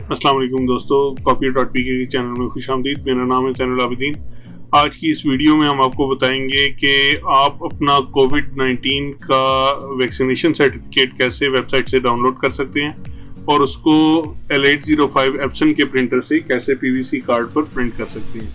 अस्सलाम वालेकुम दोस्तों, copy.pk के चैनल में खुशामदीद। मेरा नाम है ज़ैनुल आबिदीन। आज की इस वीडियो में हम आपको बताएंगे कि आप अपना कोविड-19 का वैक्सीनेशन सर्टिफिकेट कैसे वेबसाइट से डाउनलोड कर सकते हैं और उसको L805 एप्सन के प्रिंटर से कैसे पीवीसी कार्ड पर प्रिंट कर सकते हैं।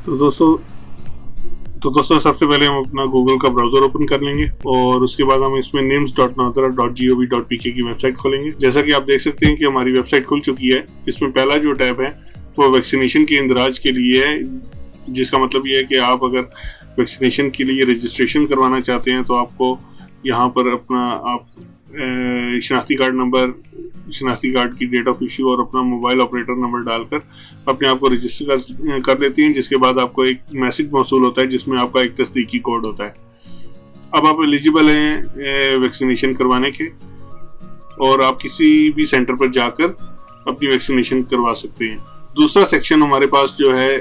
तो दोस्तों सबसे पहले हम अपना गूगल का ब्राउज़र ओपन कर लेंगे और उसके बाद हम इसमें nims.nadra.gov.pk की वेबसाइट खोलेंगे। जैसा कि आप देख सकते हैं कि हमारी वेबसाइट खुल चुकी है। इसमें पहला जो टैब है वो वैक्सीनेशन के इंदराज के लिए है, जिसका मतलब ये है कि आप अगर वैक्सीनेशन के लिए रजिस्ट्रेशन करवाना चाहते हैं तो आपको यहाँ पर अपना शनाख्ती कार्ड नंबर, शनाख्ती कार्ड की डेट ऑफ इशू और अपना मोबाइल ऑपरेटर नंबर डालकर अपने आप को रजिस्टर कर लेती हैं, जिसके बाद आपको एक मैसेज मौसूल होता है जिसमें आपका एक तस्दीकी कोड होता है। अब आप एलिजिबल हैं वैक्सीनेशन करवाने के और आप किसी भी सेंटर पर जाकर अपनी वैक्सीनेशन करवा सकते हैं। दूसरा सेक्शन हमारे पास जो है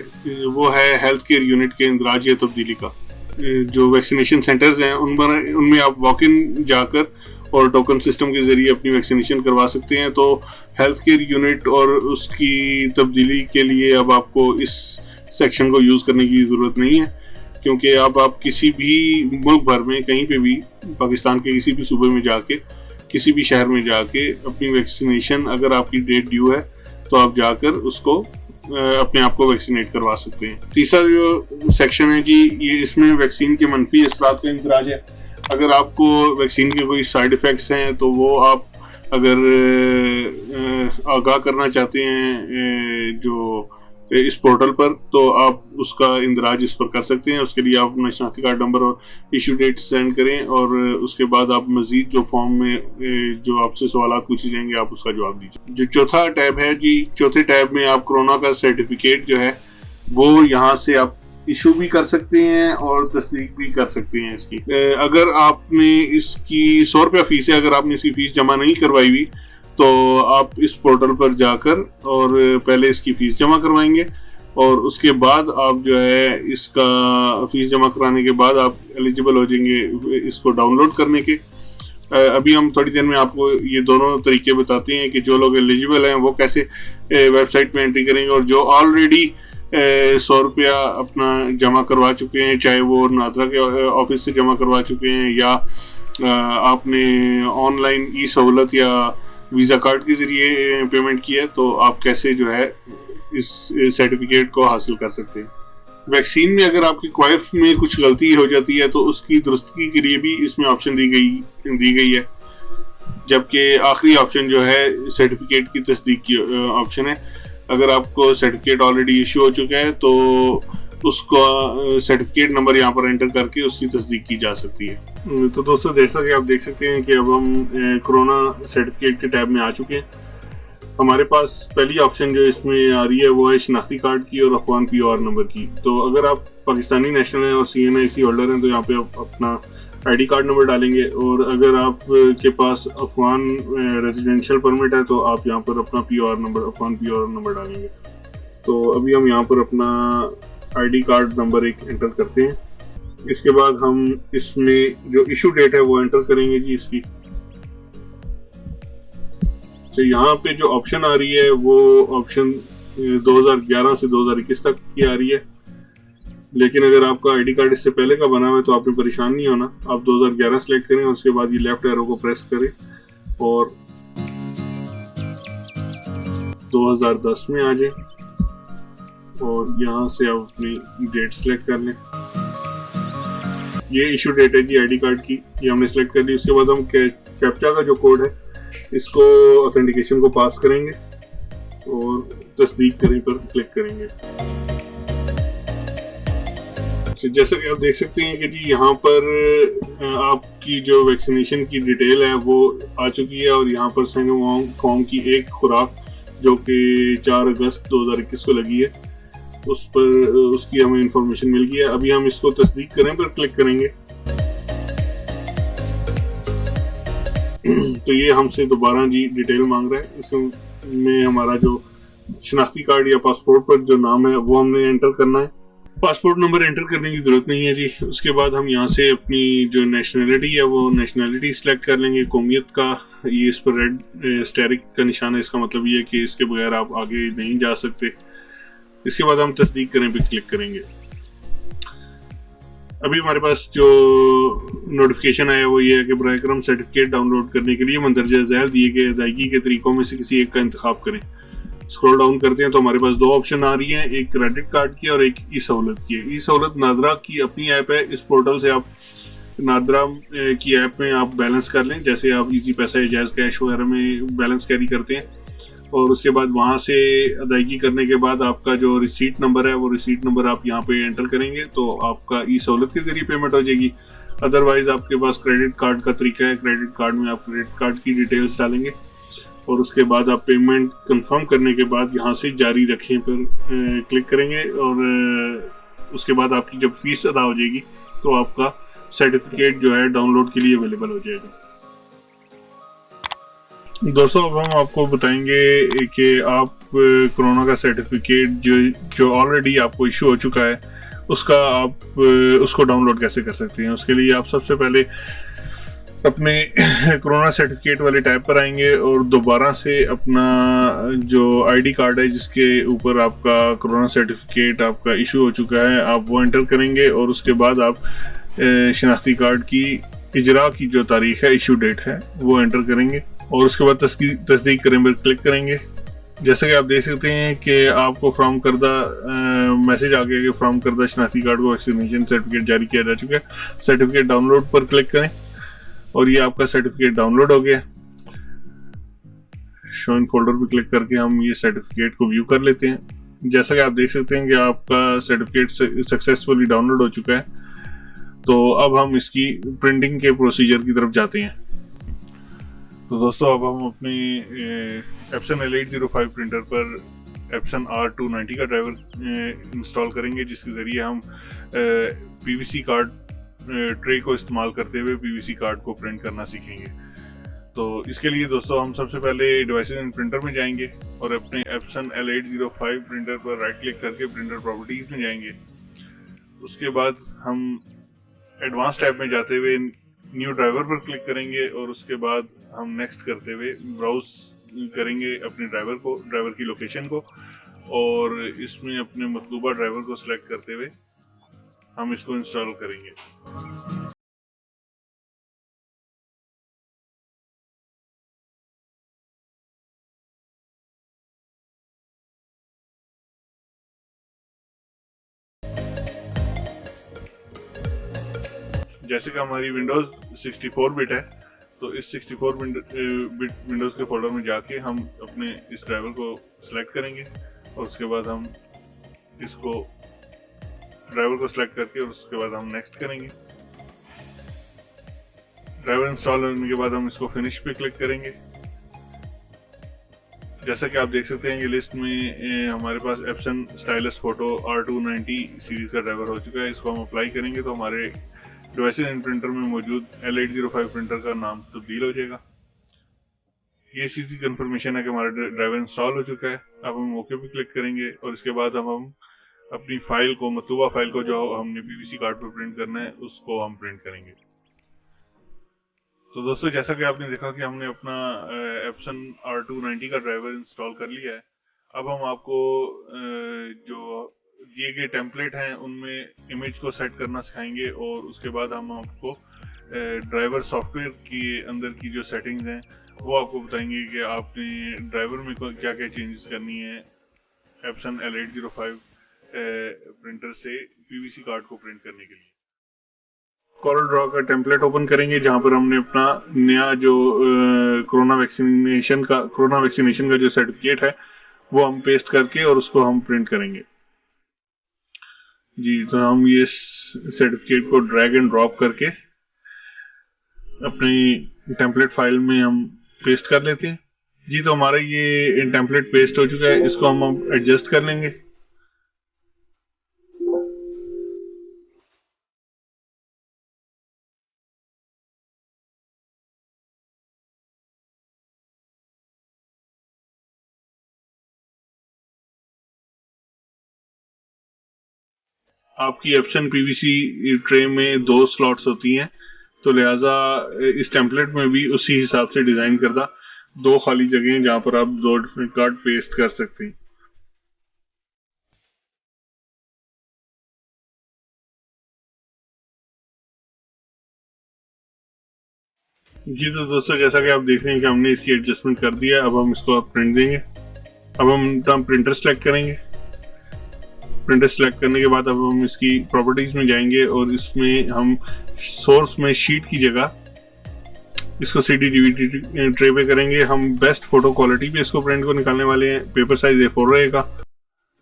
वो है हेल्थ केयर यूनिट के इंदराज या तब्दीली का। जो वैक्सीनेशन सेंटर्स हैं उनमें आप वॉक इन जाकर और टोकन सिस्टम के जरिए अपनी वैक्सीनेशन करवा सकते हैं। तो हेल्थ केयर यूनिट और उसकी तब्दीली के लिए अब आपको इस सेक्शन को यूज़ करने की ज़रूरत नहीं है, क्योंकि अब आप किसी भी मुल्क भर में कहीं पे भी, पाकिस्तान के किसी भी सूबे में जाके, किसी भी शहर में जाके अपनी वैक्सीनेशन, अगर आपकी डेट ड्यू है तो आप जाकर उसको अपने आप को वैक्सीनेट करवा सकते हैं। तीसरा जो सेक्शन है जी, ये इसमें वैक्सीन के मनफी असरात का इंदराज है। अगर आपको वैक्सीन के कोई साइड इफ़ेक्ट्स हैं तो वो आप अगर आगाह करना चाहते हैं जो इस पोर्टल पर, तो आप उसका इंदराज इस पर कर सकते हैं। उसके लिए आप अपना शनाख्ती कार्ड नंबर और इशू डेट सेंड करें और उसके बाद आप मज़ीद जो फॉर्म में जो आपसे सवाल पूछे जाएंगे आप उसका जवाब दीजिए। जो चौथा टैब है जी, चौथे टैब में आप कोरोना का सर्टिफिकेट जो है वो यहाँ से आप इशू भी कर सकते हैं और तस्दीक भी कर सकते हैं इसकी। अगर आपने इसकी 100 रुपया फीस है, अगर आपने इसकी फीस जमा नहीं करवाई हुई तो आप इस पोर्टल पर जाकर और पहले इसकी फ़ीस जमा करवाएंगे और उसके बाद आप जो है इसका फ़ीस जमा कराने के बाद आप एलिजिबल हो जाएंगे इसको डाउनलोड करने के। अभी हम थोड़ी देर में आपको ये दोनों तरीके बताते हैं कि जो लोग एलिजिबल हैं वो कैसे वेबसाइट में एंट्री करेंगे, और जो ऑलरेडी 100 रुपया अपना जमा करवा चुके हैं, चाहे वो नादरा के ऑफिस से जमा करवा चुके हैं या आपने ऑनलाइन ई सहूलत या वीज़ा कार्ड के ज़रिए पेमेंट किया है, तो आप कैसे जो है इस सर्टिफिकेट को हासिल कर सकते हैं। वैक्सीन में अगर आपकी क्वाइफ में कुछ गलती हो जाती है तो उसकी दुरुस्ती के लिए भी इसमें ऑप्शन दी गई है, जबकि आखिरी ऑप्शन जो है सर्टिफिकेट की तस्दीक की ऑप्शन है। अगर आपको सर्टिफिकेट ऑलरेडी इशू हो चुका है तो उसका सर्टिफिकेट नंबर यहाँ पर एंटर करके उसकी तस्दीक की जा सकती है। तो दोस्तों जैसा कि आप देख सकते हैं कि अब हम कोरोना सर्टिफिकेट के टैब में आ चुके हैं। हमारे पास पहली ऑप्शन जो इसमें आ रही है वो है शनाख्ती कार्ड की और अफगान POR नंबर की। तो अगर आप पाकिस्तानी नेशनल हैं और CNIC होल्डर हैं तो यहाँ पे आप अपना ID कार्ड नंबर डालेंगे, और अगर आप के पास अफगान रेजिडेंशियल परमिट है तो आप यहाँ पर अपना अफगान POR नंबर डालेंगे। तो अभी हम यहाँ पर अपना ID कार्ड नंबर एक एंटर करते हैं। इसके बाद हम इसमें जो इशू डेट है वो एंटर करेंगे जी इसकी। तो यहाँ पे जो ऑप्शन आ रही है वो ऑप्शन 2011 से 2021 तक की आ रही है, लेकिन अगर आपका ID कार्ड इससे पहले का बना हुआ है तो आपने परेशान नहीं होना। आप 2011 सेलेक्ट करें और उसके बाद ये लेफ्ट एरो को प्रेस करें और 2010 में आ जाए और यहाँ से आप अपनी डेट सेलेक्ट कर लें। ये इशू डेट है जी ID कार्ड की, ये हमने सेलेक्ट कर ली। उसके बाद हम कैप्चा का जो कोड है इसको ऑथेंटिकेशन को पास करेंगे और तस्दीक करें पर क्लिक करेंगे। जैसा कि आप देख सकते हैं कि जी यहाँ पर आपकी जो वैक्सीनेशन की डिटेल है वो आ चुकी है और यहाँ पर सिनोवार्म की एक खुराक जो कि 4 अगस्त 2021 को लगी है उस पर उसकी हमें इंफॉर्मेशन मिल गई है। अभी हम इसको तस्दीक करें पर क्लिक करेंगे तो ये हमसे दोबारा जी डिटेल मांग रहा है। इसमें हमारा जो शनाख्ती कार्ड या पासपोर्ट पर जो नाम है वो हमने एंटर करना है पासपोर्ट नंबर एंटर करने की ज़रूरत नहीं है जी। उसके बाद हम यहाँ से अपनी जो नेशनलिटी है वो नेशनलिटी सिलेक्ट कर लेंगे, कौमियत का। ये इस पर रेड स्टेरिक का निशान है, इसका मतलब ये है कि इसके बगैर आप आगे नहीं जा सकते। इसके बाद हम तस्दीक करें पे क्लिक करेंगे। अभी हमारे पास जो नोटिफिकेशन आया वो ये है कि बराए करम सर्टिफिकेट डाउनलोड करने के लिए मंदरजा झैल दिए गए अदायगी के तरीकों में से किसी एक का इंतखाब करें। स्क्रॉल डाउन करते हैं तो हमारे पास दो ऑप्शन आ रही हैं, एक क्रेडिट कार्ड की और एक ई सहूलत की है। ई सहूलत नादरा की अपनी ऐप है, इस पोर्टल से आप नादरा की ऐप में आप बैलेंस कर लें, जैसे आप इजी पैसा या जैज़ कैश वगैरह में बैलेंस कैरी करते हैं। और उसके बाद वहाँ से अदायगी करने के बाद आपका जो रिसीट नंबर है वो रिसीट नंबर आप यहाँ पे एंटर करेंगे तो आपका ई सहूलत के जरिए पेमेंट हो जाएगी। अदरवाइज आपके पास क्रेडिट कार्ड का तरीका है, क्रेडिट कार्ड में आप क्रेडिट कार्ड की डिटेल्स डालेंगे और उसके बाद आप पेमेंट कंफर्म करने के बाद यहाँ से जारी रखें पर क्लिक करेंगे और उसके बाद आपकी जब फीस अदा हो जाएगी तो आपका सर्टिफिकेट जो है डाउनलोड के लिए अवेलेबल हो जाएगा। दोस्तों अब हम आपको बताएंगे कि आप कोरोना का सर्टिफिकेट जो ऑलरेडी आपको इशू हो चुका है उसका आप उसको डाउनलोड कैसे कर सकते हैं। उसके लिए आप सबसे पहले अपने कोरोना सर्टिफिकेट वाले टैब पर आएंगे और दोबारा से अपना जो आईडी कार्ड है जिसके ऊपर आपका कोरोना सर्टिफिकेट आपका इशू हो चुका है आप वो एंटर करेंगे और उसके बाद आप शनाख्ती कार्ड की इजरा की जो तारीख है, इशू डेट है, वो एंटर करेंगे और उसके बाद तस्दीक करें पर क्लिक करेंगे। जैसा कि आप देख सकते हैं कि आपको फ्रॉम करदा मैसेज आ गया कि फ्रॉम करदा शनाख्ती कार्ड को वैक्सीनेशन सर्टिफिकेट जारी किया जा चुका है। सर्टिफिकेट डाउनलोड पर क्लिक करें और ये आपका सर्टिफिकेट डाउनलोड हो गया। शो इन फोल्डर पर क्लिक करके हम ये सर्टिफिकेट को व्यू कर लेते हैं। जैसा कि आप देख सकते हैं कि आपका सर्टिफिकेट सक्सेसफुली डाउनलोड हो चुका है। तो अब हम इसकी प्रिंटिंग के प्रोसीजर की तरफ जाते हैं। तो दोस्तों अब हम अपने एप्सन L805 प्रिंटर पर एप्सन R290 का ड्राइवर इंस्टॉल करेंगे जिसके ज़रिए हम पीवीसी कार्ड ट्रे को इस्तेमाल करते हुए पीवीसी कार्ड को प्रिंट करना सीखेंगे। तो इसके लिए दोस्तों हम सबसे पहले डिवाइसेज एंड प्रिंटर में जाएंगे और अपने एप्सन L805 प्रिंटर पर राइट क्लिक करके प्रिंटर प्रॉपर्टीज में जाएंगे। उसके बाद हम एडवांस टैब में जाते हुए न्यू ड्राइवर पर क्लिक करेंगे और उसके बाद हम नेक्स्ट करते हुए ब्राउज करेंगे अपने ड्राइवर की लोकेशन को और इसमें अपने मतलूबा ड्राइवर को सिलेक्ट करते हुए हम इसको इंस्टॉल करेंगे। जैसे कि हमारी विंडोज 64 बिट है तो इस 64 बिट विंडोज के फोल्डर में जाके हम अपने इस ड्राइवर को सिलेक्ट करेंगे और उसके बाद हम इसको ड्राइवर को सिलेक्ट करके और उसके बाद हम नेक्स्ट करेंगे। ड्राइवर इंस्टॉल होने के बाद हम इसको फिनिश पे क्लिक करेंगे। जैसा कि आप देख सकते हैं कि लिस्ट में हमारे पास Epson Stylus photo R290 series का ड्राइवर हो चुका है। इसको हम अप्लाई करेंगे तो हमारे डिवाइसेज एंड प्रिंटर में मौजूद L805 प्रिंटर का नाम तब्दील हो जाएगा। ये चीज़ की कंफर्मेशन है कि हमारा ड्राइवर इंस्टॉल हो चुका है। अब हम ओके पे क्लिक करेंगे और इसके बाद हम अपनी फाइल को मतलूबा फाइल को जो हमने पीवीसी कार्ड पर प्रिंट करना है उसको हम प्रिंट करेंगे। तो दोस्तों जैसा कि आपने देखा कि हमने अपना एप्सन R290 का ड्राइवर इंस्टॉल कर लिया है। अब हम आपको जो दिए गए टेम्पलेट हैं उनमें इमेज को सेट करना सिखाएंगे और उसके बाद हम आपको ड्राइवर सॉफ्टवेयर के अंदर की जो सेटिंग्स हैं वो आपको बताएंगे कि आपने ड्राइवर में क्या क्या चेंजेस करनी है एप्सन L805 प्रिंटर से पीवीसी कार्ड को प्रिंट करने के लिए। कॉरल ड्रॉ का टेम्पलेट ओपन करेंगे जहां पर हमने अपना नया जो कोरोना वैक्सीनेशन का जो सर्टिफिकेट है वो हम पेस्ट करके और उसको हम प्रिंट करेंगे जी। तो हम ये सर्टिफिकेट को ड्रैग एंड ड्रॉप करके अपनी टेम्पलेट फाइल में हम पेस्ट कर लेते हैं जी। तो हमारा ये टेम्पलेट पेस्ट हो चुका है, इसको हम एडजस्ट कर लेंगे। आपकी एप्सन पीवीसी ट्रे में 2 स्लॉट्स होती हैं, तो लिहाजा इस टेम्पलेट में भी उसी हिसाब से डिजाइन करदा 2 खाली जगह हैं जहां पर आप 2 डिफरेंट कार्ड पेस्ट कर सकते हैं। जी तो दोस्तों, जैसा कि आप देख रहे हैं कि हमने इसकी एडजस्टमेंट कर दिया। अब हम इसको प्रिंट देंगे। अब हम प्रिंटर सेलेक्ट करेंगे। प्रिंटर सेलेक्ट करने के बाद अब हम इसकी प्रॉपर्टीज में जाएंगे और इसमें हम सोर्स में शीट की जगह इसको CD DVD ट्रे पे करेंगे। हम बेस्ट फोटो क्वालिटी पे इसको प्रिंट को निकालने वाले हैं। पेपर साइज A4 रहेगा।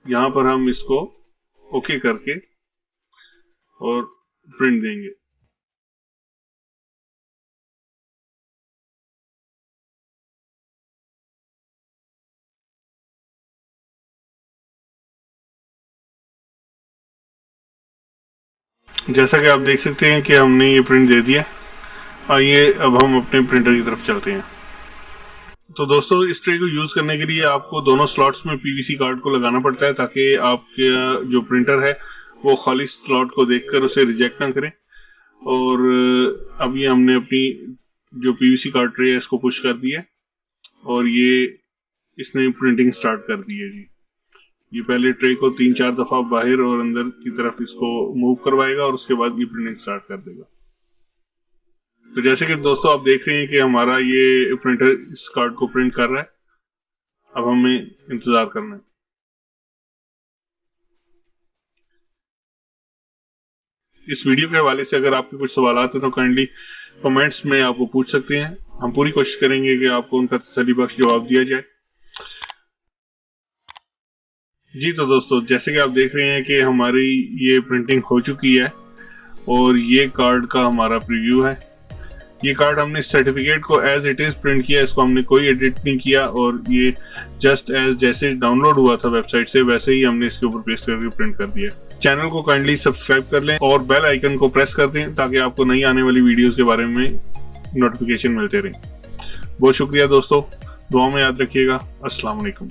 यहाँ पर हम इसको ओके करके और प्रिंट देंगे। जैसा कि आप देख सकते हैं कि हमने ये प्रिंट दे दिया। आइए अब हम अपने प्रिंटर की तरफ चलते हैं। तो दोस्तों, इस ट्रे को यूज करने के लिए आपको दोनों स्लॉट्स में पीवीसी कार्ड को लगाना पड़ता है ताकि आपका जो प्रिंटर है वो खाली स्लॉट को देखकर उसे रिजेक्ट ना करे। और अब ये हमने अपनी जो पीवीसी कार्ड ट्रे है इसको पुश कर दिया और ये इसने प्रिंटिंग स्टार्ट कर दी है जी। ये पहले ट्रे को 3-4 दफा बाहर और अंदर की तरफ इसको मूव करवाएगा और उसके बाद ये प्रिंटिंग स्टार्ट कर देगा। तो जैसे कि दोस्तों आप देख रहे हैं कि हमारा ये प्रिंटर इस कार्ड को प्रिंट कर रहा है। अब हमें इंतजार करना है। इस वीडियो के हवाले से अगर आपके कुछ सवाल हैं तो काइंडली कमेंट्स में आपको पूछ सकते हैं। हम पूरी कोशिश करेंगे कि आपको उनका तसल्लीबख्श जवाब दिया जाए। जी तो दोस्तों, जैसे कि आप देख रहे हैं कि हमारी ये प्रिंटिंग हो चुकी है और ये कार्ड का हमारा प्रीव्यू है। ये कार्ड हमने सर्टिफिकेट को एज इट इज प्रिंट किया, इसको हमने कोई एडिट नहीं किया और ये जस्ट एज जैसे डाउनलोड हुआ था वेबसाइट से वैसे ही हमने इसके ऊपर पेस्ट करके प्रिंट कर दिया। चैनल को काइंडली सब्सक्राइब कर लें और बेल आइकन को प्रेस कर दें ताकि आपको नई आने वाली वीडियोस के बारे में नोटिफिकेशन मिलते रहें। बहुत शुक्रिया दोस्तों, दुआ में याद रखिएगा। अस्सलाम वालेकुम।